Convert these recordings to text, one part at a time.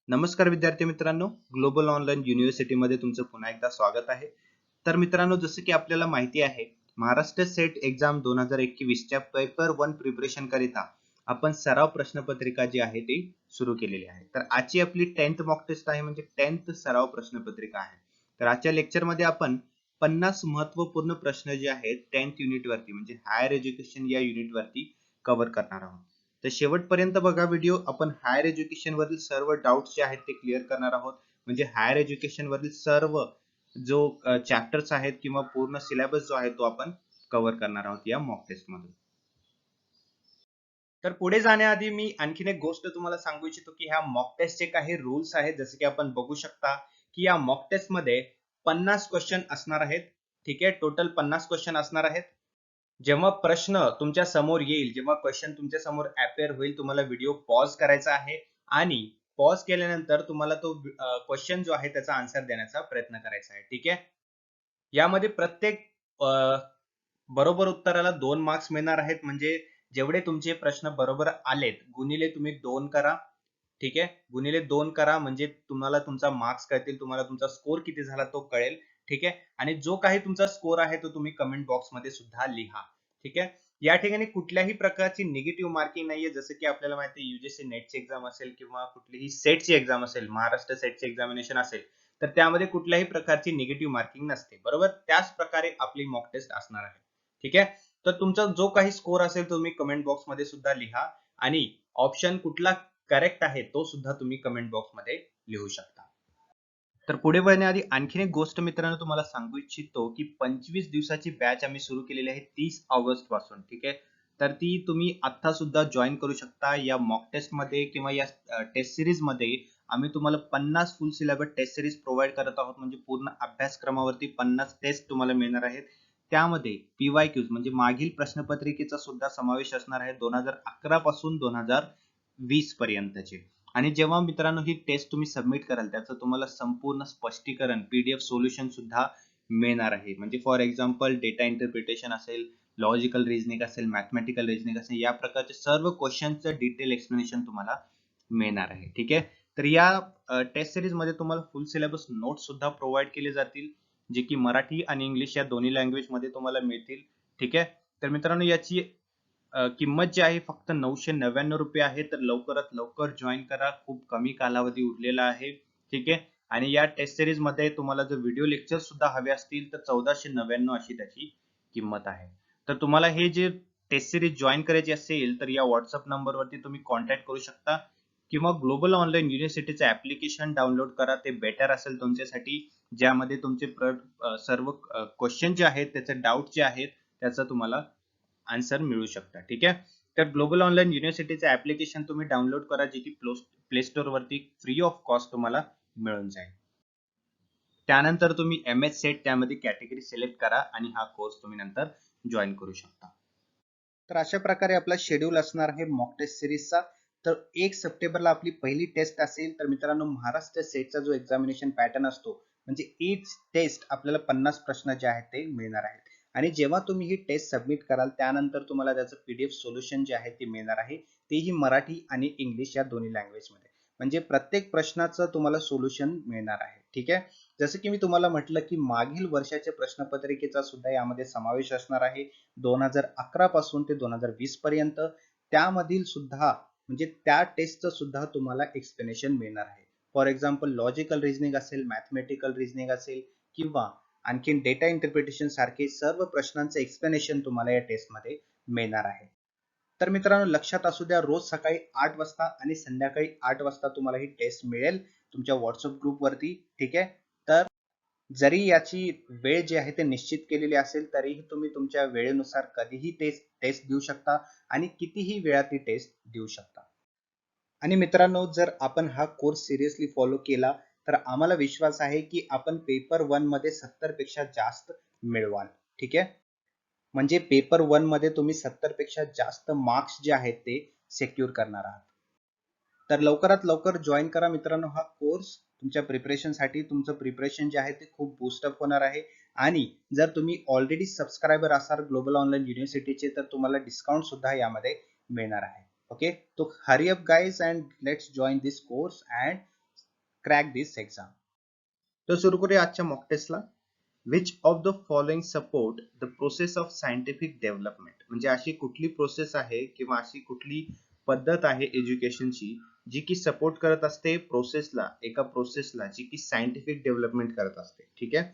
नमस्कार विद्यार्थी मित्रांनो, ग्लोबल ऑनलाईन युनिव्हर्सिटीमध्ये तुमचं पुन्हा एकदा स्वागत आहे. तर मित्रांनो, जसं की आपल्याला माहिती आहे, महाराष्ट्र सेट एक्झाम 2021च्या पेपर 1 प्रिपरेशन करिता आपण सराव प्रश्नपत्रिका जी आहे ती सुरू केलेली आहे. तर आजची आपली 10th मॉक टेस्ट आहे, म्हणजे 10th सराव प्रश्नपत्रिका आहे. तर आजच्या लेक्चरमध्ये आपण 50 महत्त्वपूर्ण प्रश्न जे आहेत 10th युनिटवरती म्हणजे हायर एज्युकेशन या युनिटवरती कव्हर करणार आहोत. तर शेवटपर्यंत बघा व्हिडिओ. आपण हायर एज्युकेशन वरील सर्व डाउट्स जे आहेत ते क्लिअर करणार आहोत. म्हणजे हायर एज्युकेशन वरील सर्व जो चॅप्टर्स आहेत किंवा पूर्ण सिलेबस जो आहे तो आपण कव्हर करणार आहोत या मॉक टेस्ट मध्ये. तर पुढे जाण्याआधी मी आणखीन एक गोष्ट तुम्हाला सांगू इच्छितो की ह्या मॉक टेस्टचे काही रूल्स आहेत. जसे की आपण बघू शकता की या मॉक टेस्ट मध्ये 50 क्वेश्चन असणार आहेत. ठीक आहे, टोटल 50 क्वेश्चन असणार आहेत. जेव्हा प्रश्न तुमच्या समोर येईल, जेव्हा क्वेश्चन तुमच्या समोर अपेअर होईल, तुम्हाला व्हिडिओ पॉज करायचा आहे आणि पॉज केल्यानंतर तुम्हाला तो क्वेश्चन जो आहे त्याचा आन्सर देण्याचा प्रयत्न करायचा आहे. ठीक आहे. यामध्ये प्रत्येक अ, बरोबर उत्तराला 2 मार्क्स मिळणार आहेत. म्हणजे जेवढे तुमचे प्रश्न बरोबर आलेत गुणिले तुम्ही 2 करा. ठीक आहे, गुणिले 2 करा म्हणजे तुम्हाला तुमचा मार्क्स कळतील, तुम्हाला तुमचा स्कोर किती झाला तो कळेल. ठीक आहे, आणि जो काही तुमचा स्कोर आहे तो तुम्ही कमेंट बॉक्स मध्ये सुद्धा लिहा. ठीक आहे, या ठिकाणी कुठल्याही प्रकारची निगेटिव्ह मार्किंग नाहीये. जसं की आपल्याला माहिती आहे युजीसी नेटची एक्झाम असेल किंवा कुठलीही सेटची एक्झाम असेल, महाराष्ट्र सेटची एक्झामिनेशन असेल, तर त्यामध्ये कुठल्याही प्रकारची निगेटिव्ह मार्किंग नसते. बरोबर, त्याच प्रकारे आपली मॉक टेस्ट असणार आहे. ठीक आहे, तर तुमचा जो काही स्कोर असेल तुम्ही कमेंट बॉक्स मध्ये सुद्धा लिहा आणि ऑप्शन कुठला करेक्ट आहे तो सुद्धा तुम्ही कमेंट बॉक्स मध्ये लिहू शकता. तर पुढे वळण्याआधी आणखीन एक गोष्ट मित्रांनो तुम्हाला सांगू इच्छितो की 25 दिवसाची बॅच आम्ही सुरू केलेली आहे 30 ऑगस्ट पासून. ठीक आहे, तर ती तुम्ही आता सुद्धा जॉईन करू शकता. या मॉक टेस्ट मध्ये किंवा या टेस्ट सिरीज मध्ये आम्ही तुम्हाला 50 full syllabus test series provide करत आहोत. म्हणजे पूर्ण अभ्यासक्रमावरती 50 टेस्ट तुम्हाला मिळणार आहेत. त्यामध्ये पीवायक्यूज म्हणजे मागील प्रश्नपत्रिकेचा सुद्धा समावेश असणार आहे 2011 पासून 2020 पर्यंतचे. आणि जेव्हा मित्रांनो ही टेस्ट तुम्ही सबमिट कराल त्याचं तुम्हाला संपूर्ण स्पष्टीकरण पीडीएफ सोल्युशन सुद्धा मिळणार आहे. म्हणजे फॉर एक्झाम्पल डेटा इंटरप्रिटेशन असेल, लॉजिकल रिझनिंग असेल, मॅथमॅटिकल रिझनिंग असेल, या प्रकारचे सर्व क्वेश्चनचं डिटेल एक्सप्लेनेशन तुम्हाला मिळणार आहे. ठीक आहे, तर या टेस्ट सिरीज मध्ये तुम्हाला फुल सिलेबस नोट्स सुद्धा प्रोव्हाइड केले जातील, जे की मराठी आणि इंग्लिश या दोन्ही लँग्वेज मध्ये तुम्हाला मिळतील. ठीक आहे, तर मित्रांनो याची किंमत जी आहे फक्त 999 रुपये आहे. तर लवकरात लवकर जॉईन करा, खूप कमी कालावधी उरलेला आहे. ठीक आहे, आणि या टेस्ट सिरीज मध्ये तुम्हाला जर व्हिडिओ लेक्चर सुद्धा हवे असतील तर 1499 अशी त्याची किंमत आहे. तर तुम्हाला हे जे टेस्ट सिरीज जॉईन करायची असेल तर या व्हॉट्सअप नंबरवरती तुम्ही कॉन्टॅक्ट करू शकता किंवा ग्लोबल ऑनलाईन युनिव्हर्सिटीचं ऍप्लिकेशन डाउनलोड करा. ते बेटर असेल तुमच्यासाठी, ज्यामध्ये तुमचे सर्व क्वेश्चन जे आहेत त्याचे डाऊट जे आहेत त्याचा तुम्हाला आन्सर मिळू शकता. ठीक आहे, तर ग्लोबल ऑनलाईन युनिव्हर्सिटीचं ऍप्लिकेशन तुम्ही डाउनलोड करा, जे की प्ले स्टोर वरती फ्री ऑफ कॉस्ट तुम्हाला मिळून जाईल. त्यानंतर तुम्ही एमएस सेट त्यामध्ये कॅटेगरी सिलेक्ट करा आणि हा कोर्स तुम्ही नंतर जॉईन करू शकता. तर अशा प्रकारे आपला शेड्यूल असणार आहे मॉक टेस्ट सिरीजचा. तर 1 सप्टेंबरला आपली पहिली टेस्ट असेल. तर मित्रांनो महाराष्ट्र सेटचा जो एक्झामिनेशन पॅटर्न असतो म्हणजे ईच टेस्ट आपल्याला 50 प्रश्न जे आहेत ते मिळणार आहेत. आणि जेव्हा तुम्ही ही टेस्ट सबमिट कराल त्यानंतर तुम्हाला त्याचं पीडीएफ सोल्युशन जे आहे ते मिळणार आहे. तेही मराठी आणि इंग्लिश या दोन्ही लँग्वेज मध्ये. म्हणजे प्रत्येक प्रश्नाचं तुम्हाला सोल्युशन मिळणार आहे. ठीक आहे, जसं की मी तुम्हाला म्हटलं की मागील वर्षाच्या प्रश्नपत्रिकेचा सुद्धा यामध्ये समावेश असणार आहे 2011 पासून ते 2020 पर्यंत. त्यामधील सुद्धा म्हणजे त्या टेस्टचं सुद्धा तुम्हाला एक्सप्लेनेशन मिळणार आहे. फॉर एक्झाम्पल लॉजिकल रिझनिंग असेल, मॅथमॅटिकल रिझनिंग असेल किंवा आणखीन डेटा इंटरप्रिटेशन सारखे सर्व प्रश्नांचे एक्सप्लेनेशन तुम्हाला या टेस्टमध्ये मिळणार आहे. तर मित्रांनो लक्षात असू द्या, रोज सकाळी 8 वाजता आणि संध्याकाळी 8 वाजता तुम्हाला ही टेस्ट मिळेल तुमच्या व्हॉट्सअप ग्रुप वरती. ठीक आहे, तर जरी याची वेळ जी आहे ते निश्चित केलेली असेल तरीही तुम्ही तुमच्या वेळेनुसार कधीही टेस्ट देऊ शकता आणि कितीही वेळा ती टेस्ट देऊ शकता. आणि मित्रांनो जर आपण हा कोर्स सिरियसली फॉलो केला तर आम्हाला विश्वास आहे की आपण पेपर 1 मध्ये 70 पेक्षा जास्त मिळवाल. ठीक आहे, म्हणजे पेपर 1 मध्ये तुम्ही 70 पेक्षा जास्त मार्क्स जे आहेत ते सिक्युअर करणार आहात. तर लवकरात लवकर जॉईन करा मित्रांनो हा कोर्स. तुमच्या प्रिपरेशनसाठी तुमचं प्रिपरेशन जे आहे ते खूप बूस्टअप होणार आहे. आणि जर तुम्ही ऑलरेडी सबस्क्रायबर असाल ग्लोबल ऑनलाईन युनिव्हर्सिटीचे तर तुम्हाला डिस्काउंट सुद्धा यामध्ये मिळणार आहे. ओके, तो hurry up guys and let's join this course and crack this exam. तर सुरू करूया आजच्या मॉक टेस्टला. Which of the following support the process of scientific development, म्हणजे अशी कुठली प्रोसेस आहे किंवा अशी कुठली पद्धत आहे एज्युकेशनची जी की सपोर्ट करत असते प्रोसेसला, एका प्रोसेसला जी की सायंटिफिक डेव्हलपमेंट करत असते. ठीक आहे.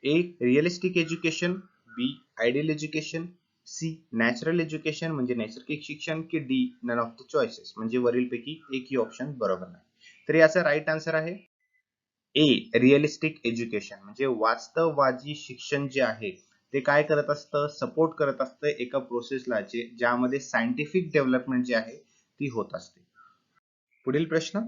A realistic education, B ideal education, C natural education म्हणजे नैसर्गिक शिक्षण, की D none of the choices म्हणजे वरीलपैकी एकही ऑप्शन बरोबर नाही. तर याचा राईट आन्सर आहे ए रिअलिस्टिक एज्युकेशन, म्हणजे वास्तववादी शिक्षण जे आहे ते काय करत असतं, सपोर्ट करत असतं एका प्रोसेसला ज्यामध्ये सायंटिफिक डेव्हलपमेंट जी आहे ती होत असते. पुढील प्रश्न,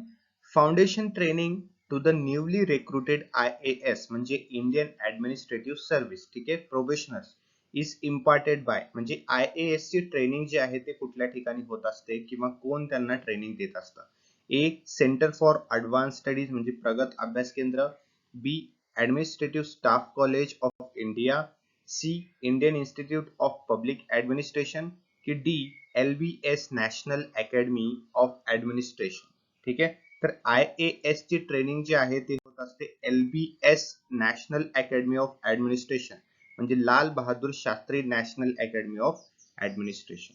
foundation training to the newly recruited IAS म्हणजे इंडियन ऍडमिनिस्ट्रेटिव्ह सर्व्हिस, ठीक आहे, प्रोबेशनर्स इज इम्पार्टेड बाय, म्हणजे IAS ची ट्रेनिंग जी आहे ते कुठल्या ठिकाणी होत असते किंवा कोण त्यांना ट्रेनिंग देत असतं. A centre for advance studies म्हणजे प्रगत अभ्यास केंद्र, B administrative staff college of India, C Indian institute of public administration, की D LBS national academy of administration. ठीक आहे. तर IAS ची ट्रेनिंग जी आहे ती होत असते LBS national academy of administration म्हणजे Lal Bahadur Shastri national academy of administration.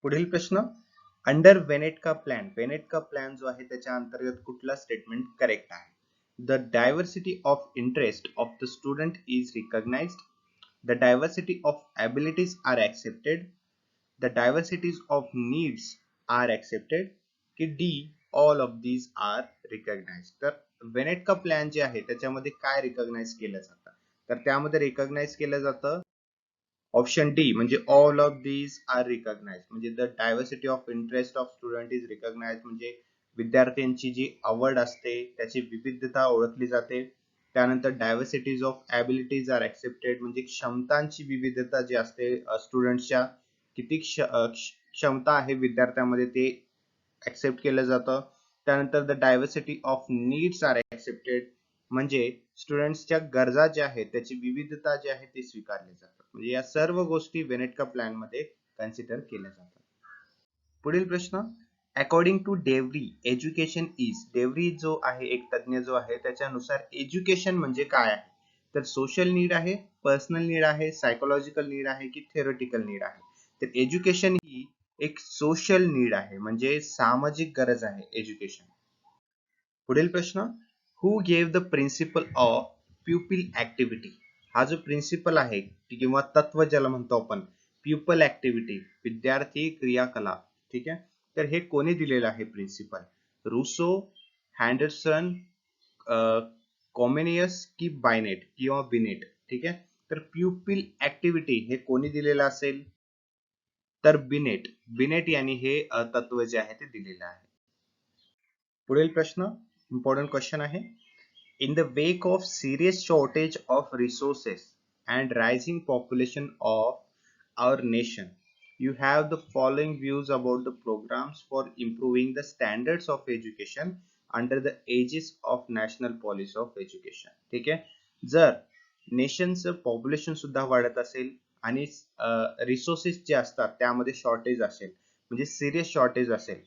पुढील प्रश्न, under Winnetka plan, Winnetka plan जो आहे त्याच्या अंतर्गत कुठला स्टेटमेंट करेक्ट आहे? The diversity of interest of the student is recognised, the diversity of abilities are accepted, the diversities of needs are accepted, की D all of these are recognized. तर वेनेटका plan जे आहे त्याच्यामध्ये काय रिकॉग्नाइज केलं जातं, तर त्यामध्ये रिकॉग्नाइज केलं जातं ऑप्शन डी म्हणजे all of these are recognise, म्हणजे the diversity of interest of student is recognise म्हणजे विद्यार्थ्यांची जी आवड असते त्याची विविधता ओळखली जाते. त्यानंतर diversities of abilities R accepted म्हणजे क्षमतांची विविधता जी असते स्टुडंटच्या किती क्षमता आहे विद्यार्थ्यामध्ये ते ऍक्सेप्ट केलं जातं. त्यानंतर the diversity of needs are accepted म्हणजे स्टुडंट्सच्या गरजा ज्या आहेत त्याची विविधता जी आहे ती स्वीकारली जातात. म्हणजे या सर्व गोष्टी वेनेटका प्लॅन मध्ये कन्सिडर केल्या जातात. पुढील प्रश्न, अकॉर्डिंग टू डेव्हरी एज्युकेशन इज, डेव्हरी जो आहे एक तज्ञ जो आहे त्याच्यानुसार एज्युकेशन म्हणजे काय आहे, तर सोशल नीड आहे, पर्सनल नीड आहे, सायकोलॉजिकल नीड आहे, की थेरोटिकल नीड आहे. तर एज्युकेशन ही एक सोशल नीड आहे म्हणजे सामाजिक गरज आहे एज्युकेशन. पुढील प्रश्न, who gave the principle of pupil activity, हा जो प्रिन्सिपल आहे किंवा तत्व ज्याला म्हणतो आपण प्युपल ऍक्टिव्हिटी विद्यार्थी क्रियाकलाप, ठीक आहे, तर हे कोणी दिलेलं आहे प्रिन्सिपल, रुसो, हँडरसन, कॉमेनियस की बायनेट किंवा बिनेट. ठीक आहे. तर प्युपिल ऍक्टिव्हिटी हे कोणी दिलेलं असेल, तर बिनेट, बिनेट यांनी हे तत्व जे आहे ते दिलेलं आहे. पुढील प्रश्न इम्पॉर्टंट क्वेश्चन आहे, in the wake of serious shortage of resources and rising population of our nation, you have the following views about the programs for improving the standards of education under the aegis of national policy of education. ठीक आहे. जर नेशनचं population सुद्धा वाढत असेल आणि resources जे असतात त्यामध्ये शॉर्टेज असेल म्हणजे सिरियस शॉर्टेज असेल,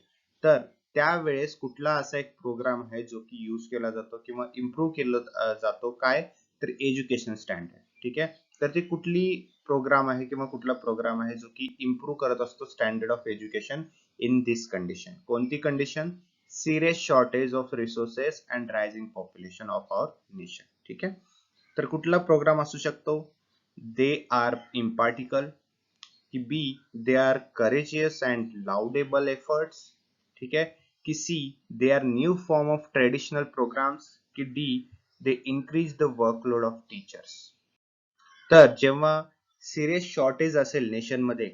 तर त्यावेळेस कुठला असा एक प्रोग्राम आहे जो की यूज केला जातो किंवा इम्प्रूव्ह केला जातो काय, तर एज्युकेशन स्टँडर्ड. ठीक आहे. तर ती कुठली प्रोग्राम आहे किंवा कुठला प्रोग्राम आहे जो की इम्प्रूव्ह करत असतो standard of education in this condition, कोणती condition, serious shortage of resources and rising population of our nation. ठीक आहे. तर कुठला प्रोग्राम असू शकतो, दे आर इम्पार्टिकल, की B they are courageous and laudable efforts, ठीक है, कि C they are new form of traditional programmes, की D they increase the workload of teachers. तर जेव्हा सिरियस शॉर्टेज असेल नेशन मध्ये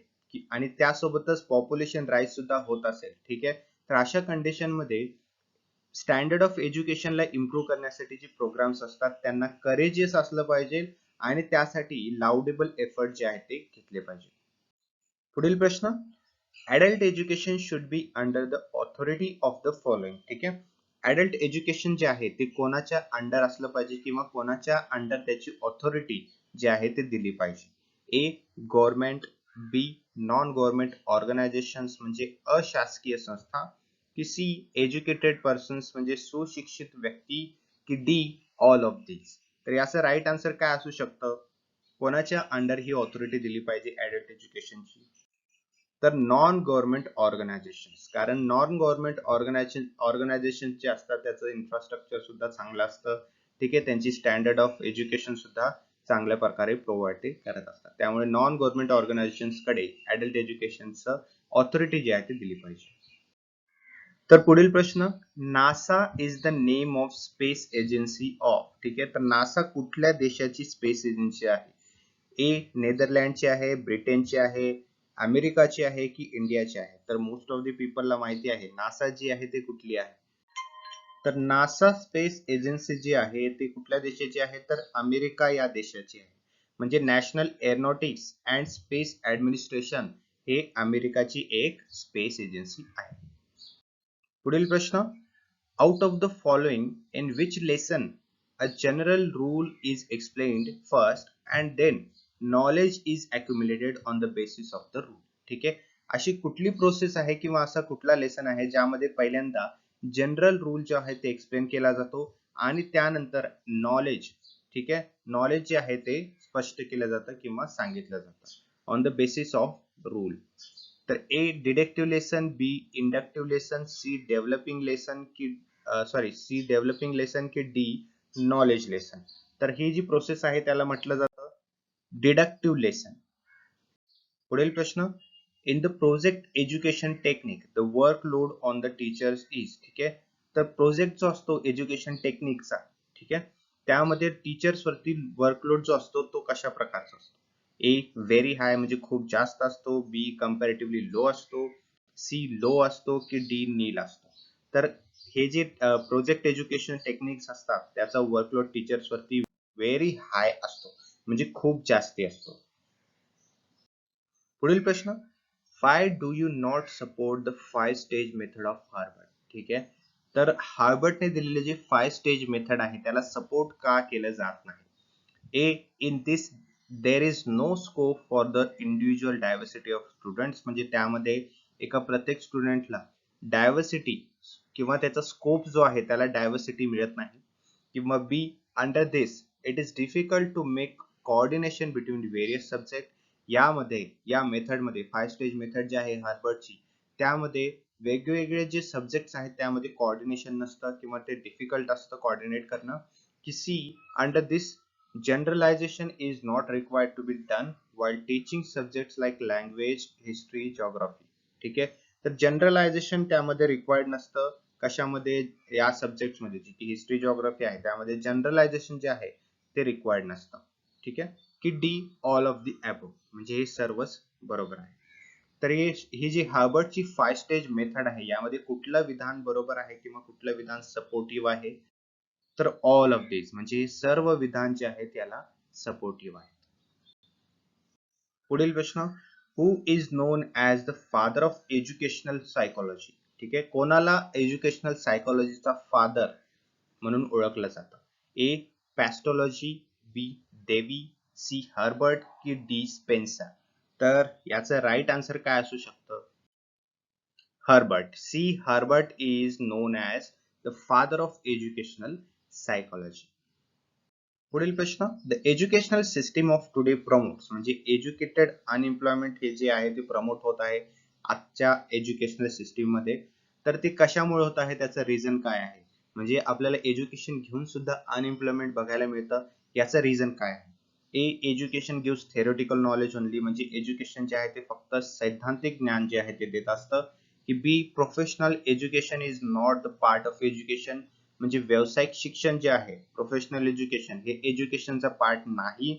आणि त्यासोबतच पॉप्युलेशन राईज सुद्धा होत असेल, ठीक आहे, तर अशा कंडिशन मध्ये स्टँडर्ड ऑफ एज्युकेशनला इम्प्रूव्ह करण्यासाठी जे प्रोग्राम्स असतात त्यांना करेजियस असलं पाहिजे आणि त्यासाठी लाउडेबल एफर्ट जे आहेत ते घेतले पाहिजे. पुढील प्रश्न, adult education should be under the authority of the following. ठीक आहे. adult education जे आहे ते कोणाच्या अंडर असलं पाहिजे किंवा कोणाच्या अंडर त्याची ऑथॉरिटी जे आहे ते दिली पाहिजे. ए गव्हर्नमेंट, बी नॉन गव्हर्नमेंट ऑर्गनायझेशन्स म्हणजे अशासकीय संस्था, की सी एज्युकेटेड पर्सन्स म्हणजे सुशिक्षित व्यक्ती, की डी ऑल ऑफ दिस? तर याचं राईट आन्सर काय असू शकतं? कोणाच्या अंडर ही ऑथॉरिटी दिली पाहिजे ऍडल्ट एज्युकेशनची? तर नॉन गव्हर्नमेंट ऑर्गनायझेशन, कारण नॉन गव्हर्नमेंट ऑर्गनायझेशन जे असतात त्याचं इन्फ्रास्ट्रक्चर सुद्धा चांगलं असतं, ठीक आहे, त्यांची स्टँडर्ड ऑफ एज्युकेशन सुद्धा चांगल्या प्रकारे प्रोव्हाइड ते करत असतात. त्यामुळे नॉन गव्हर्नमेंट ऑर्गनायझेशन कडे ऍडल्ट एज्युकेशनचं ऑथॉरिटी जी आहे ती दिली पाहिजे. तर पुढील प्रश्न, NASA is the name of space agency of, ठीक आहे, तर नासा कुठल्या देशाची स्पेस एजन्सी आहे? ए नेदरलँडची आहे, ब्रिटनची आहे, अमेरिकाची आहे, की इंडियाची आहे? तर मोस्ट ऑफ द पीपलला माहिती आहे नासा जी आहे ते कुठली आहे. तर नासा स्पेस एजन्सी जी आहे ती कुठल्या देशाची आहे? तर अमेरिका या देशाची आहे. म्हणजे national aeronautics and space administration हे अमेरिकाची एक स्पेस एजन्सी आहे. पुढील प्रश्न, out of the following in which lesson a general rule is explained first and then knowledge is accumulated on the basis of the rule, ठीक आहे, अशी कुठली प्रोसेस आहे किंवा असा कुठला लेसन आहे ज्यामध्ये पहिल्यांदा जनरल रूल जो आहे ते एक्सप्लेन केला जातो आणि त्यानंतर नॉलेज, ठीक आहे, नॉलेज जे आहे ते स्पष्ट केलं जातं किंवा सांगितलं जातं on the basis of rule? तर A deductive lesson, B inductive lesson, C developing lesson, की सी डेव्हलपिंग लेसन, की डी नॉलेज लेसन? तर ही जी प्रोसेस आहे त्याला म्हटलं जातं डिडक्टिव्ह लेसन. पुढील प्रश्न, in the project education technique the workload on the teachers is, ठीक आहे, तर प्रोजेक्ट जो असतो एज्युकेशन टेक्निकचा, ठीक आहे, त्यामध्ये टीचर्स वरती वर्कलोड जो असतो तो कशा प्रकारचा असतो? ए व्हेरी हाय म्हणजे खूप जास्त असतो, बी कंपॅरेटिव्हली लो असतो, सी लो असतो, की डी नील असतो? तर हे जे प्रोजेक्ट एज्युकेशन टेक्निक्स असतात त्याचा वर्कलोड टीचर्स वरती व्हेरी हाय असतो, म्हणजे खूप जास्ती असतो. पुढील प्रश्न, five do you not support the 5 stage method of Harvard, ठीक आहे, तर हार्वर्डने दिलेले जे 5 स्टेज मेथड आहे त्याला सपोर्ट का केलं जात नाही? A in this there is no scope for the individual diversity of students, म्हणजे त्यामध्ये एका प्रत्येक स्टुडंटला डायव्हर्सिटी किंवा त्याचा स्कोप जो आहे त्याला डायव्हर्सिटी मिळत नाही, किंवा B under this it is difficult to make coordination between various subject, यामध्ये या मेथडमध्ये 5 स्टेज मेथड जी आहे हार्वर्डची त्यामध्ये वेगवेगळे जे सब्जेक्ट्स आहेत त्यामध्ये कोऑर्डिनेशन नसतं किंवा ते डिफिकल्ट असतं कोऑर्डिनेट करणं, की C under this generalization is not required to be done while teaching subjects like language, history, geography, ठीक आहे, तर जनरलायझेशन त्यामध्ये रिक्वायर्ड नसतं. कशामध्ये? या सब्जेक्ट मध्ये जी की हिस्ट्री जिओग्राफी आहे त्यामध्ये जनरलायझेशन जे आहे ते रिक्वायर्ड नसतं, ठीक आहे, की D all of the above, म्हणजे हे सर्वच बरोबर आहे. तर ही जी हार्वर्डची 5 स्टेज मेथड आहे यामध्ये कुठलं विधान बरोबर आहे किंवा कुठलं विधान सपोर्टिव्ह आहे? तर ऑल ऑफ दिस, म्हणजे सर्व विधान जे आहे त्याला सपोर्टिव्ह आहे. पुढील प्रश्न, who is known as the father of educational psychology, ठीक आहे, कोणाला एज्युकेशनल सायकोलॉजीचा फादर म्हणून ओळखलं जातं? A Pestalozzi, B Dewey, C Herbart, की डी स्पेन्सर? तर याचं राईट आन्सर काय असू शकतं? Herbart. C Herbart is known as the father of educational psychology. पुढील प्रश्न, the educational system of today promotes, म्हणजे एज्युकेटेड अनएम्प्लॉयमेंट हे जे आहे ते प्रमोट होत आहे आजच्या एज्युकेशनल सिस्टीम मध्ये, तर ते कशामुळे होत आहे त्याचं रिझन काय आहे? म्हणजे आपल्याला एज्युकेशन घेऊन सुद्धा अनएम्प्लॉयमेंट बघायला मिळतं, याचं रिझन काय आहे? A education gives theoretical knowledge only, म्हणजे एज्युकेशन जे आहे ते फक्त सैद्धांतिक ज्ञान जे आहे ते देत असतं, की be professional education is not the part of education, म्हणजे व्यावसायिक शिक्षण जे आहे प्रोफेशनल एज्युकेशन हे एज्युकेशनचा पार्ट नाही,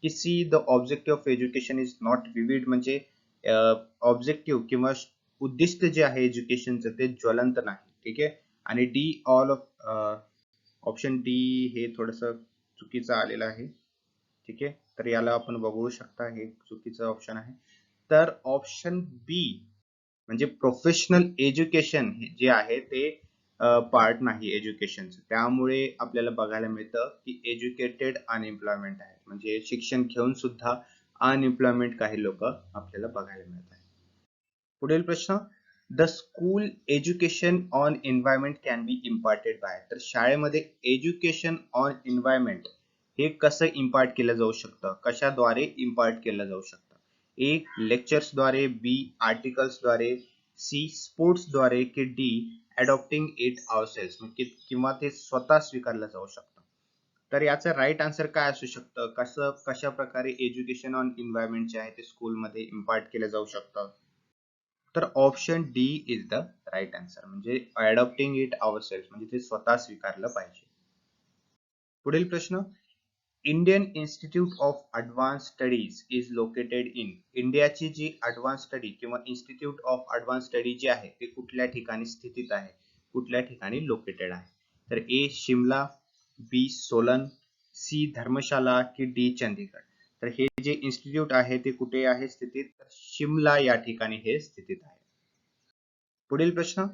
की see the objective of education is not vivid, म्हणजे ऑब्जेक्टिव्ह किंवा उद्दिष्ट जे आहे एज्युकेशनचं ते ज्वलंत नाही, ठीक आहे, आणि D all of option D हे थोडस चुकीचं आलेलं आहे, ठीक आहे, तर याला आपण बघू शकता हे चुकीचं ऑप्शन आहे. तर ऑप्शन बी म्हणजे प्रोफेशनल एज्युकेशन जे आहे ते पार्ट नाही एज्युकेशनचं, त्यामुळे आपल्याला बघायला मिळतं की एज्युकेटेड अनएम्प्लॉयमेंट आहे, म्हणजे शिक्षण घेऊन सुद्धा अनएम्प्लॉयमेंट काही लोक आपल्याला बघायला मिळत आहे. पुढील प्रश्न, the school education on environment can be imparted by. तर शाळेमध्ये एज्युकेशन ऑन एन्व्हायरमेंट हे कसं इम्पार्ट केलं जाऊ शकतं, कशाद्वारे इम्पार्ट केलं जाऊ शकतं? ए लेक्चर्सद्वारे, बी आर्टिकल्सद्वारे, सी स्पोर्ट्सद्वारे, की डी अडॉप्टिंग इट आवरसेल्स किंवा ते स्वतः स्वीकारलं जाऊ शकतं. तर याचं राईट आन्सर काय असू शकतं? कशा प्रकारे एज्युकेशन ऑन एन्व्हायरमेंट जे आहे ते स्कूलमध्ये इम्पार्ट केलं जाऊ शकतं? तर option D is the right answer, म्हणजे अडॉप्टिंग इट आवरसेल्फ म्हणजे ते स्वतः स्वीकारलं पाहिजे. पुढील प्रश्न, Indian institute of advance studies is located in. इंडियाची जी ॲडव्हान्स स्टडी किंवा इन्स्टिट्यूट ऑफ ॲडव्हान्स स्टडी जी आहे ते कुठल्या ठिकाणी स्थितीत आहे, कुठल्या ठिकाणी लोकेटेड आहे? तर ए शिमला, बी सोलन, सी धर्मशाला, की डी चंदीगड. तर हे जे इन्स्टिट्यूट आहे ते कुठे आहे स्थितीत? तर शिमला या ठिकाणी हे स्थितीत आहे. पुढील प्रश्न,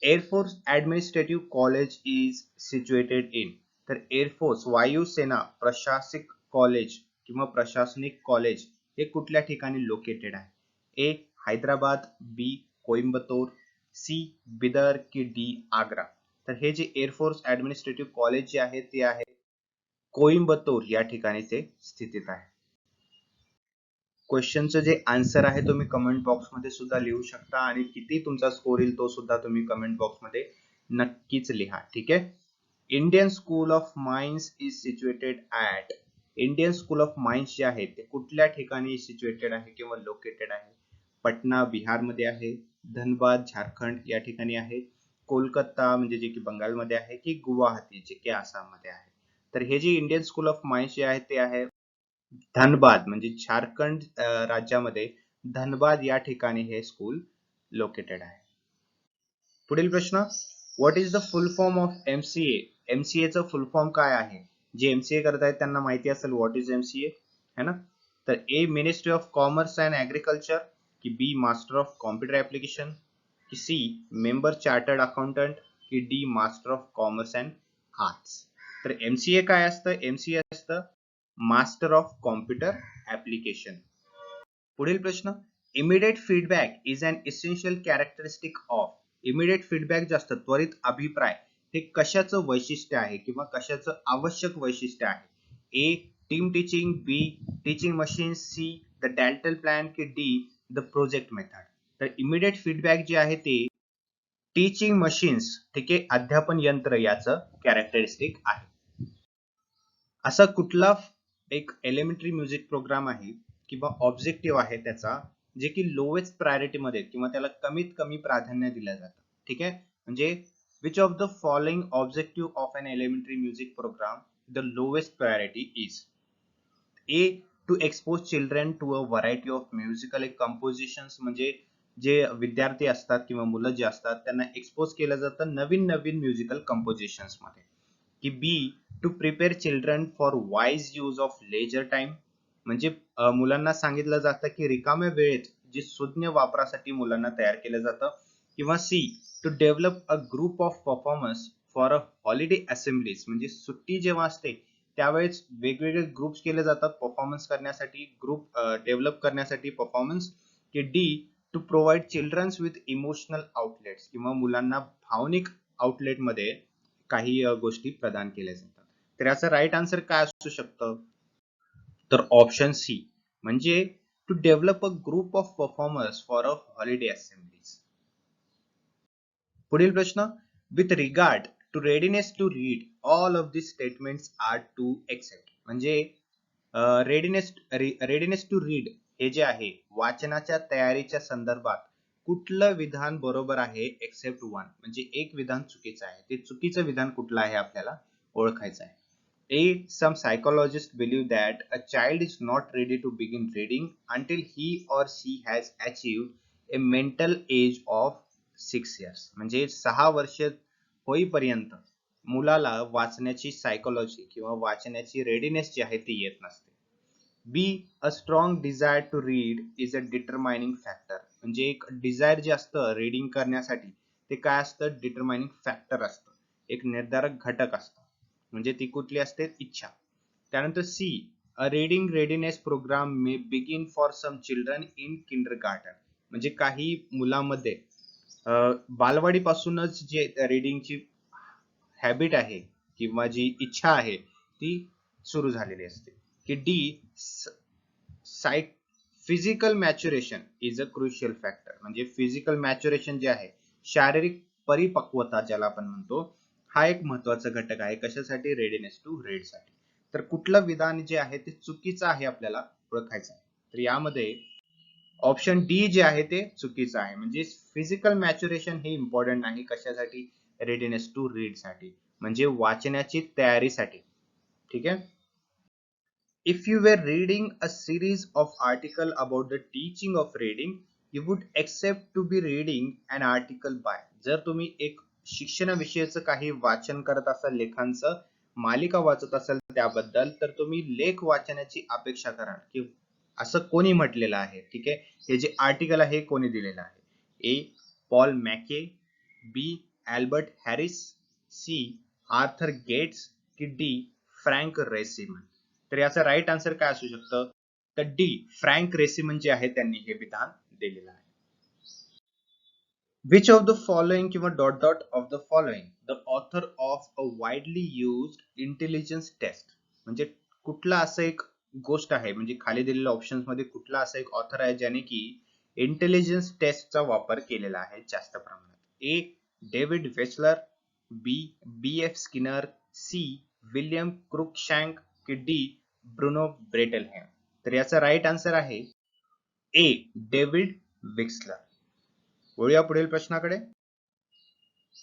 air force administrative college is situated in. तर एअरफोर्स वायुसेना प्रशासक कॉलेज किंवा प्रशासनिक कॉलेज हे कुठल्या ठिकाणी लोकेटेड आहे? ए हैदराबाद, बी कोइंबतूर, सी बिदर, की डी आग्रा. तर हे जे एअरफोर्स ऍडमिनिस्ट्रेटिव्ह कॉलेज जे आहे ते आहे कोइंबतूर या ठिकाणी ते स्थितीत आहे. क्वेश्चनचं जे आन्सर आहे तुम्ही कमेंट बॉक्समध्ये सुद्धा लिहू शकता आणि किती तुमचा स्कोर येईल तो सुद्धा तुम्ही कमेंट बॉक्समध्ये नक्कीच लिहा. ठीक आहे. Indian school of mines is situated at. Indian school of mines जे आहे ते कुठल्या ठिकाणी सिच्युएटेड आहे किंवा लोकेटेड आहे? पटना बिहारमध्ये आहे, धनबाद झारखंड या ठिकाणी आहे, कोलकाता म्हणजे जे की बंगालमध्ये आहे, की गुवाहाटी जे की आसाममध्ये आहे? तर हे जे इंडियन स्कूल ऑफ माइन्स जे आहे ते आहे धनबाद म्हणजे झारखंड राज्यामध्ये धनबाद या ठिकाणी हे स्कूल लोकेटेड आहे. पुढील प्रश्न, what is the full form of MCA. MCA चं फुल फॉर्म काय आहे? जे एमसीए करत आहेत त्यांना माहिती असेल व्हॉट इज एमसीए, है ना? तर A ministry of commerce and agriculture, की B master of computer application, की सी मेंबर चार्टर्ड अकाउंटंट, की D master of commerce and arts. तर एमसीए काय असतं? एमसीए असतं मास्टर ऑफ कॉम्प्युटर ऍप्लिकेशन. पुढील प्रश्न, immediate feedback is an essential characteristic of. Immediate feedback जे असतं त्वरित अभिप्राय हे कशाचं वैशिष्ट्य आहे किंवा कशाचं आवश्यक वैशिष्ट्य आहे? A team teaching, B teaching machine, C the Dalton plan, की डी द प्रोजेक्ट मेथड. तर इमिडिएट फीडबॅक जे आहे ते टीचिंग मशीन्स, ठीक आहे, अध्यापन यंत्र याचं कॅरेक्टरिस्टिक आहे. असा कुठला एक एलिमेंटरी म्युझिक प्रोग्राम आहे किंवा ऑब्जेक्टिव्ह आहे त्याचा जे की लोएस्ट प्रायोरिटी मध्ये किंवा त्याला कमीत कमी प्राधान्य दिलं जातं? ठीक आहे, म्हणजे which of the following objective of an elementary music program the lowest priority is? A to expose children to a variety of musical compositions, म्हणजे जे विद्यार्थी असतात किंवा मुलं जे असतात त्यांना एक्सपोज केलं जातं नवीन नवीन म्युझिकल कंपोजिशन्स मध्ये. की B to prepare children for wise use of leisure time, म्हणजे मुलांना सांगितलं जातं की रिकाम्या वेळेत जे सुज्ञ वापरासाठी मुलांना तयार केलं जातं. किंवा C to develop a group of performance for a holiday assemblies, म्हणजे सुट्टी जेव्हा असते त्यावेळेस वेगवेगळे ग्रुप्स केले जातात परफॉर्मन्स करण्यासाठी, ग्रुप डेव्हलप करण्यासाठी परफॉर्मन्स. की D to provide childrens with emotional outlets, किंवा मुलांना भावनिक आउटलेट मध्ये काही गोष्टी प्रदान केल्या जातात. तर याचं राईट आन्सर काय असू शकतं? तर ऑप्शन सी, म्हणजे to develop a group of performers for a holiday assemblies. पुढील प्रश्न, with regard to readiness to read all of this statements are true except. म्हणजे रेडीनेस टू रीड हे जे आहे वाचनाच्या तयारीच्या संदर्भात कुठलं विधान बरोबर आहे एक्सेप्ट वन, म्हणजे एक विधान चुकीचं आहे. ते चुकीचं विधान कुठलं आहे आपल्याला ओळखायचं आहे. A, some psychologists believe that a child is not ready to begin reading until he or she has achieved a mental age of 6 years. म्हणजे 6 वर्ष होईपर्यंत मुलाला वाचण्याची सायकोलॉजी किंवा वाचण्याची रेडीनेस जी आहे ती येत नसते. B, a strong desire to read is a determining factor, म्हणजे एक डिझायर जे असतं रीडिंग करण्यासाठी ते काय असतं? डिटरमाइनिंग फॅक्टर असतं, एक निर्धारक घटक असतं. म्हणजे ती कुठली असते? इच्छा. त्यानंतर C, a reading readiness program may begin for some children in kindergarten, म्हणजे काही मुलांमध्ये बालवाडीपासूनच जे रीडिंगची हॅबिट आहे किंवा जी इच्छा आहे ती सुरू झालेली असते. की D, psychophysical maturation is a crucial factor. म्हणजे फिजिकल मॅच्युरेशन जे आहे, शारीरिक परिपक्वता ज्याला आपण म्हणतो, हा एक महत्वाचा घटक आहे. कशासाठी? रेडीनेस टू रीड साठी. तर कुठलं विधान जे आहे ते चुकीचं आहे आपल्याला ओळखायचं आहे. तर यामध्ये ऑप्शन डी जे आहे ते चुकीचं आहे. म्हणजे फिजिकल मॅच्युरेशन हे इम्पॉर्टंट नाही. कशासाठी? रेडीनेस टू रीड साठी, म्हणजे वाचण्याची तयारीसाठी. ठीक आहे. If you were reading a series of article about the teaching of reading, you would accept to be reading an article by. जर तुम्ही एक शिक्षणाविषयीचं काही वाचन करत असाल, लेखांचं मालिका वाचत असाल त्याबद्दल, तर तुम्ही लेख वाचण्याची अपेक्षा कराल की असं कोणी म्हटलेलं आहे. ठीक आहे. हे जे आर्टिकल आहे कोणी दिलेलं आहे? A. Paul McKee, B. Albert Harris, C. Arthur Gates, की डी. Frank Riessman. तर याचा राईट आन्सर काय असू शकतं? तर डी, फ्रँक रेसिमन जे आहे त्यांनी हे विधान दिलेलं आहे. Which of the following किंवा dot dot of the following the author of a widely used intelligence test. म्हणजे कुठला असं एक गोष्ट आहे, म्हणजे खाली दिलेल्या ऑप्शन्स मध्ये कुठला असा एक ऑथर आहे ज्याने की इंटेलिजन्स टेस्टचा वापर केलेला आहे जास्त प्रमाणात? ए. डेव्हिड वेचलर, बी. बी एफ स्किनर, सी. विल्यम क्रुकशँक, की डी. ब्रुनो ब्रेटलहॅम. तर याचा राईट आन्सर आहे ए. डेव्हिड वेक्सलर. वळूया पुढील प्रश्नाकडे.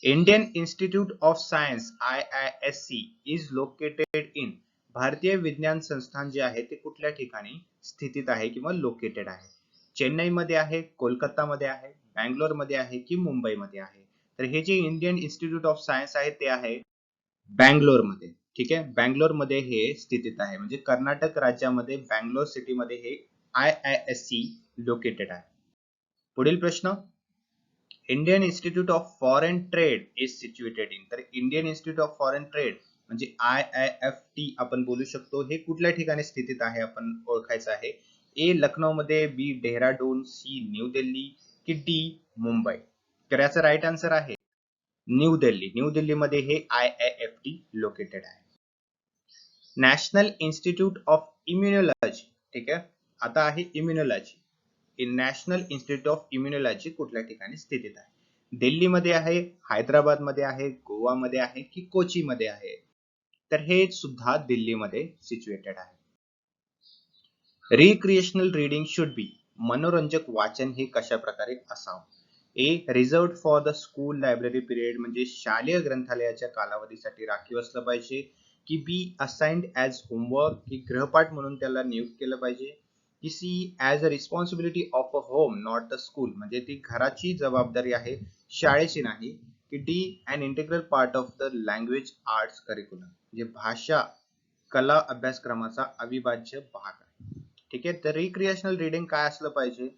Indian institute of science IISc is located in. भारतीय विज्ञान संस्थान जे आहे ते कुठल्या ठिकाणी स्थितीत आहे किंवा लोकेटेड आहे? चेन्नईमध्ये आहे, कोलकातामध्ये आहे, बँगलोरमध्ये आहे की मुंबईमध्ये आहे? तर हे जे इंडियन इन्स्टिट्यूट ऑफ सायन्स आहे ते आहे बँगलोरमध्ये. ठीक आहे. बँगलोरमध्ये हे स्थितीत आहे. म्हणजे कर्नाटक राज्यामध्ये बँगलोर सिटीमध्ये हे IISc लोकेटेड आहे. पुढील प्रश्न. Indian institute of foreign trade is situated in. तर Indian institute of foreign trade म्हणजे IIFT आपण बोलू शकतो, हे कुठल्या ठिकाणी स्थितीत आहे आपण ओळखायचं आहे? ए. लखनौ मध्ये, बी. डेहराडून, सी. न्यू दिल्ली, की डी. मुंबई. तर याचा राईट आन्सर आहे न्यू दिल्ली. न्यू दिल्लीमध्ये हे IIFT लोकेटेड आहे. National institute of immunology. ठीक आहे. आता आहे immunology. National institute of immunology कुठल्या ठिकाणी स्थितीत आहे? दिल्लीमध्ये आहे, हैदराबादमध्ये आहे, गोवामध्ये आहे की कोचीमध्ये आहे? तर हे सुद्धा दिल्लीमध्ये सिच्युएटेड आहे. Recreational reading should be. मनोरंजक वाचन हे कशा प्रकारे असावं? A. Reserved for the school library period, म्हणजे शालेय ग्रंथालयाच्या कालावधीसाठी राखीव असलं पाहिजे, की बी. असाइन्ड ॲज होमवर्क, की गृहपाठ म्हणून त्याला नियुक्त केलं पाहिजे, की C. As a responsibility of a home not the school, म्हणजे ती घराची जबाबदारी आहे शाळेची नाही, की D. An integral part of the language arts curriculum, म्हणजे भाषा कला अभ्यासक्रमाचा अविभाज्य भाग आहे. ठीक आहे. तर रिक्रिएशनल रीडिंग काय असलं पाहिजे?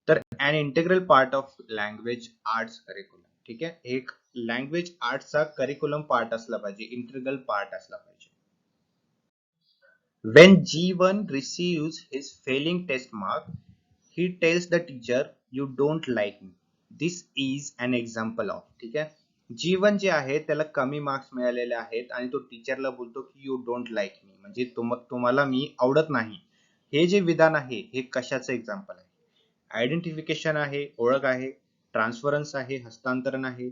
तर an integral part of language arts curriculum. ठीक आहे. एक लँग्वेज आर्ट्सचा करिक्युलम पार्ट असला पाहिजे, इंटिग्रल पार्ट असला पाहिजे. When G1 receives his failing test mark, he tells the teacher, "You don't like me." This is an example of. ठीक आहे. G1 जे आहे त्याला कमी मार्क्स मिळालेले आहेत आणि तो टीचरला बोलतो की यू डोंट लाईक मी, म्हणजे तुम्हाला मी आवडत नाही. हे जे विधान आहे हे कशाचं एक्झाम्पल आहे? आयडेंटिफिकेशन आहे, ओळख आहे, ट्रान्सफरन्स आहे, हस्तांतरण आहे,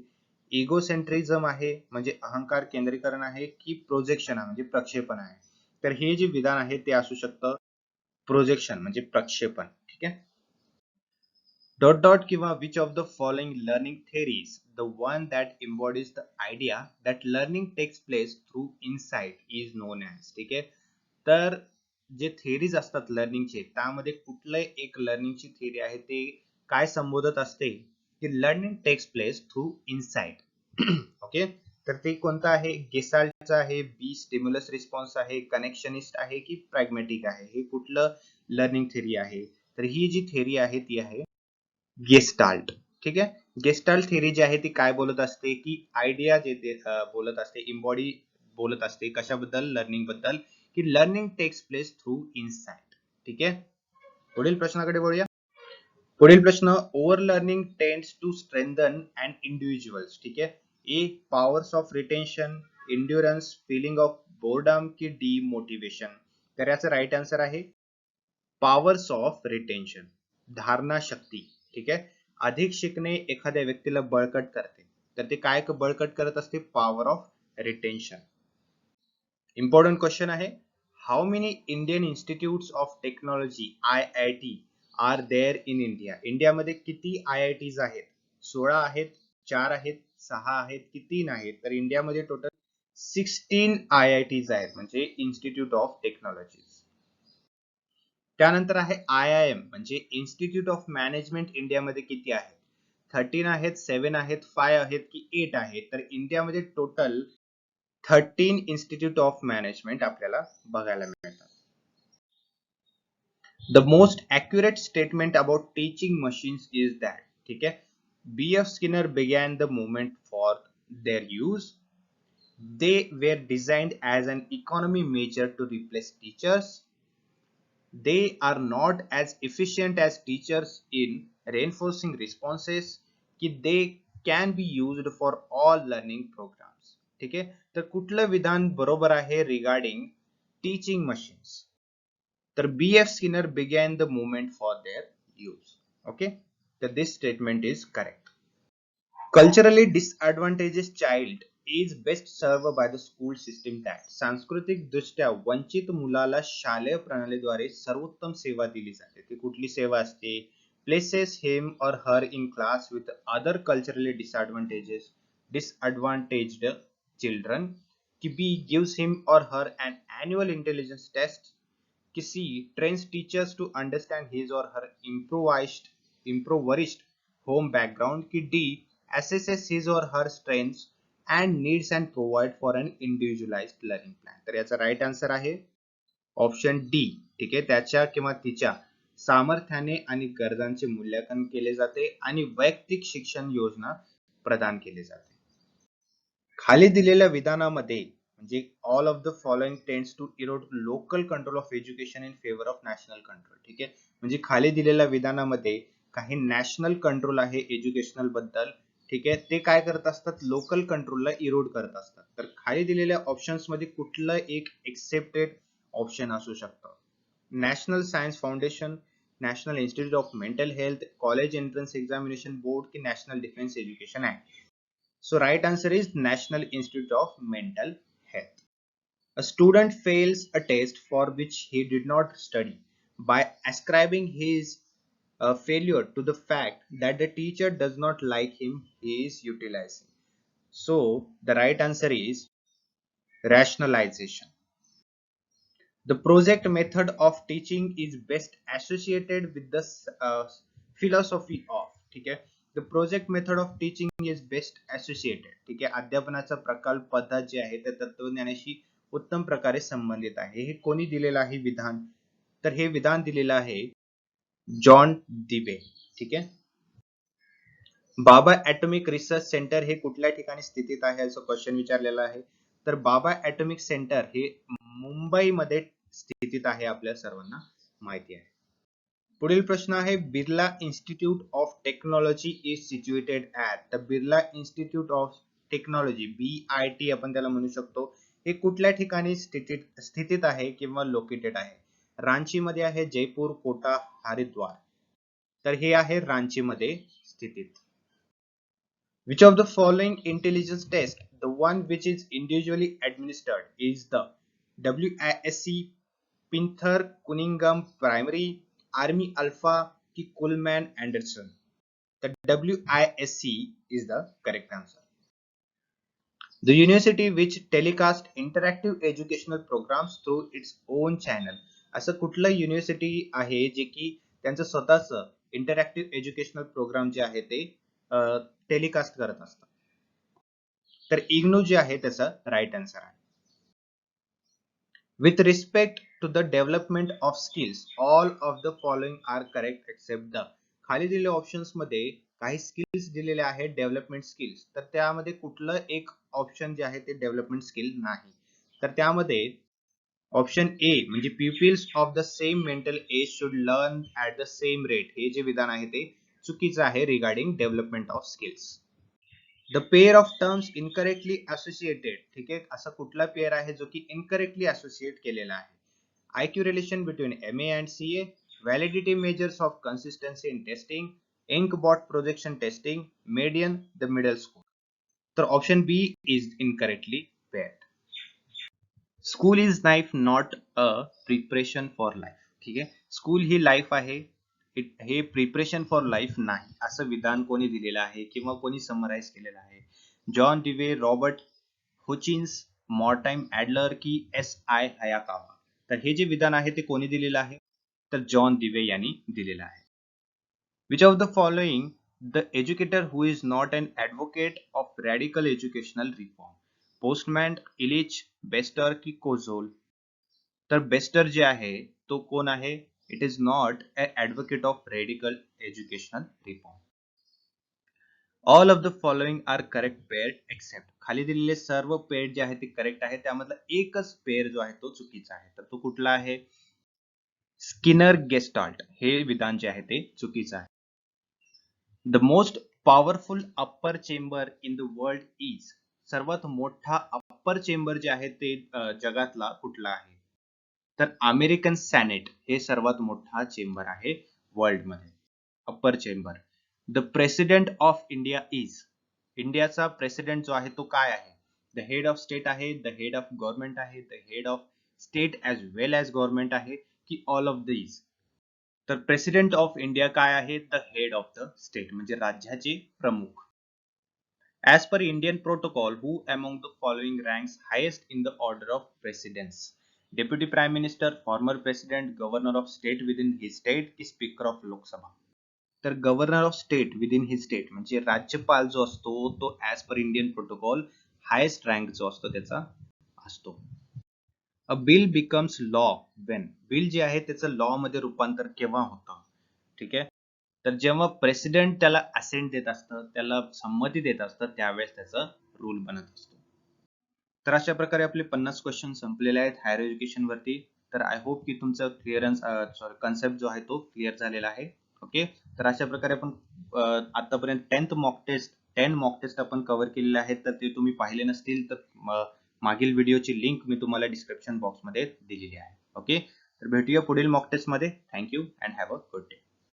इगोसेंट्रिझम आहे म्हणजे अहंकार केंद्रीकरण आहे, की प्रोजेक्शन आहे म्हणजे प्रक्षेपण आहे? तर हे जे विधान आहे ते असू शकतं प्रोजेक्शन म्हणजे प्रक्षेपण. ठीक आहे. डॉट डॉट किंवा which of the following learning theories the one that embodies the idea that learning takes place through insight is known as. ठीक आहे. तर जे थेरीज असतात लर्निंगचे त्यामध्ये कुठलं एक लर्निंगची थेरी आहे ते काय संबोधत असते? की learning takes place through insight. Okay. तर ते कोणतं आहे? गेस्टाल्टचं आहे, बी. स्टिम्युलस रिस्पॉन्स आहे, कनेक्शनिस्ट आहे की प्रॅग्मॅटिक आहे? हे कुठलं लर्निंग थेरी आहे? तर ही जी थेरी आहे ती आहे गेस्टाल्ट. ठीक आहे. गेस्टाल्ट थेरी जी आहे ती काय बोलत असते? की आयडिया जे ते बोलत असते, इम्बॉडी बोलत असते कशाबद्दल? लर्निंग बद्दल, की learning takes place through insight. ठीक आहे. पुढील प्रश्नाकडे वळूया. पुढील प्रश्न, over learning tends to strengthen and individuals. ठीक आहे. A powers of retention, endurance, feeling of boredom की डी मोटिवेशन. तर याचं राईट आन्सर आहे पॉवर्स ऑफ रिटेन्शन, धारणा शक्ती. ठीक आहे. अधिक शिकणे एखाद्या व्यक्तीला बळकट करते, तर ते काय बळकट करत असते? Power of retention. Important question आहे, how many Indian institutes of technology IIT are there in India. इंडियामध्ये किती IITs आहेत? 16 आहेत, 4 आहेत, 6 आहेत की 3 आहेत? तर इंडियामध्ये टोटल 16 IITs आहेत, म्हणजे इन्स्टिट्यूट ऑफ टेक्नॉलॉजी. त्यानंतर आहे IIM म्हणजे इन्स्टिट्यूट ऑफ मॅनेजमेंट. इंडियामध्ये किती आहेत? 13 आहेत, 7 आहेत, 5 आहेत की 8 आहेत? तर इंडियामध्ये टोटल 13 इन्स्टिट्यूट ऑफ मॅनेजमेंट आपल्याला बघायला मिळतात. The most accurate statement about teaching machines is that. ठीक आहे. BF Skinner began the movement for their use. They were designed as an economy measure to replace teachers. They are not as efficient as teachers in reinforcing responses की they can be used for all learning programs. ठीक आहे. तर कुठलं विधान बरोबर आहे regarding teaching machines? तर BF Skinner began the movement for their use. Okay, so this statement is correct. Culturally disadvantaged child is best served by the school system that. सांस्कृतिक दृष्ट्या वंचित मुलाला शालेय प्रणालीद्वारे सर्वोत्तम सेवा दिली जाते. ती कुठली सेवा असते? Places him or her in class with other culturally disadvantaged children. कि B gives him or her an annual intelligence test. कि C trains teachers to understand his or her impoverished home background. कि D assesses his or her strengths and needs and provide for an individualized learning plan. तर याचा right answer आहे option D. ठीक आहे. त्याच्या किंवा तिच्या सामर्थ्याने आणि गरजांचे मूल्यांकन केले जाते आणि वैयक्तिक शिक्षण योजना प्रदान केली जाते. खाली दिलेल्या विधानामध्ये म्हणजे all of the following tends to erode local control of education in favour of national control. ठीक आहे. म्हणजे खाली दिलेल्या विधानामध्ये काही नॅशनल कंट्रोल आहे एज्युकेशनल बद्दल. ठीक आहे. ते काय करत असतात? लोकल कंट्रोलला इरोड करत असतात. तर खाली दिलेल्या ऑप्शन्स मध्ये कुठलं एक एक्सेप्टेड ऑप्शन असू शकतं? National science foundation, national institute of mental health, college entrance examination board की national defence education act. So right answer is National Institute of Mental Health. A student fails a test for which he did not study by ascribing his failure to the fact that the teacher does not like him. He is utilizing. So the right answer is rationalization. The project method of teaching is best associated with the philosophy of. ठीक आहे. The project method of teaching is best associated. ठीक आहे. अध्यापनाचा प्रकल्प पद्धत जी आहे त्या तत्वज्ञानाशी उत्तम प्रकारे संबंधित आहे. हे कोणी दिलेलं आहे विधान? तर हे विधान दिलेलं आहे जॉन दिवे. ठीक आहे. बाबा ॲटॉमिक रिसर्च सेंटर हे कुठल्या ठिकाणी स्थितीत आहे असं क्वेश्चन विचारलेला आहे. तर बाबा ॲटॉमिक सेंटर हे मुंबईमध्ये स्थितीत आहे, आपल्या सर्वांना माहिती आहे. पुढील प्रश्न आहे, Birla institute of technology is situated at. तर Birla institute of technology BIT आपण त्याला म्हणू शकतो, हे कुठल्या ठिकाणी स्थितीत आहे किंवा लोकेटेड आहे? रांची मध्ये आहे, जयपूर, कोटा, हरिद्वार. तर हे आहे रांची मध्ये स्थितीत. Which of the following intelligence test, the one which is individually administered, is the WISC, Pinther, Cunningham Primary, Army Alpha ki Kuhlman Anderson? The WISC is the correct answer. The university which telecast interactive educational programs through its own channel. असं कुठलं university आहे जे की त्यांचं स्वतःच interactive educational programme जे आहे ते टेलिकास्ट करत असतात? तर इग्नू जे आहे त्याचा राईट आन्सर आहे. With respect to the development of skills, all of the following are correct except the. खाली दिलेल्या ऑप्शन्स मध्ये काही स्किल्स दिलेले आहेत डेव्हलपमेंट स्किल्स, तर त्यामध्ये कुठलं एक ऑप्शन जे आहे ते डेव्हलपमेंट स्किल नाही. तर त्यामध्ये ऑप्शन ए म्हणजे pupils of the same mental age should learn at the same rate, हे जे विधान आहे ते चुकीचं आहे regarding development of skills. The pair of terms incorrectly associated, ठीक आहे, असा कुठला पेअर आहे जो की इनकरेक्टली असोसिएट केलेला आहे? IQ relation between MA and CA, validity measures of consistency in testing, inkbot projection testing, median, the middle score. तर option B is incorrectly paired. School is life not a preparation for life, ठीक आहे, school ही life आहे, हे preparation for life नाही, असं विधान कोणी दिलेलं आहे किंवा कोणी समराईज केलेलं आहे? जॉन डिवे, रॉबर्ट हुचिन्स, मॉर्टाइम ऍडलर की SI हयाकावा? तर हे जे विधान आहे ते कोणी दिलेलं आहे? तर जॉन दिवे यांनी दिलेलं आहे. Which of the following the educator who is not an advocate of radical educational reform? Postman, Illich, Bestor की कोझोल? तर बेस्टर जे आहे तो कोण आहे? It is not a advocate of radical educational reform. All of the following are correct pair except, खाली दिलेले सर्व पेअर जे आहे ते करेक्ट आहे, त्यामधला एकच पेअर जो आहे तो चुकीचा आहे. तर तो कुठला आहे? स्किनर गेस्टाल्ट हे विधान जे आहे ते चुकीचं आहे. The most powerful upper chamber in the world is, सर्वात मोठा अप्पर चेंबर जे आहे ते जगातला कुठला आहे? तर अमेरिकन सॅनेट हे सर्वात मोठा चेंबर आहे वर्ल्ड मध्ये, upper chamber. The president of India is, इंडियाचा प्रेसिडेंट जो आहे तो काय आहे? द हेड ऑफ स्टेट आहे, द हेड ऑफ गव्हर्नमेंट आहे, the head of state as well as government आहे, की ऑल ऑफ दीज? तर प्रेसिडेंट ऑफ इंडिया काय आहे? The head of the state म्हणजे राज्याचे प्रमुख. As per Indian protocol, who among the following ranks highest in the order of precedence? Deputy Prime Minister, former President, Governor of State within his state, की Speaker of Lok Sabha? तर governor of state within his state म्हणजे राज्यपाल जो असतो तो as per Indian protocol highest rank जो असतो त्याचा असतो. अ bill becomes law Wien, bill जे आहे त्याचं लॉ मध्ये रूपांतर केव्हा होतं? ठीक आहे, तर जेव्हा प्रेसिडेंट त्याला असेंट देत असतं, त्याला संमती देत असतं, त्यावेळेस त्याचा रूल बनत असतो. तर अशा प्रकारे आपले 50 क्वेश्चन संपलेले आहेत हायर एज्युकेशन वरती. तर आय होप की तुमचा क्लिअरन्स कन्सेप्ट जो आहे तो क्लिअर झालेला आहे. ओके, तर अशा प्रकारे आपण आतापर्यंत 10 मॉक टेस्ट आपण कव्हर केलेले आहेत. तर ते तुम्ही पाहिले नसतील तर मागील व्हिडिओची लिंक मी तुम्हाला डिस्क्रिप्शन बॉक्समध्ये दिलेली आहे. ओके, तर भेटूया पुढील मॉक टेस्ट मध्ये. Thank you and have a good day.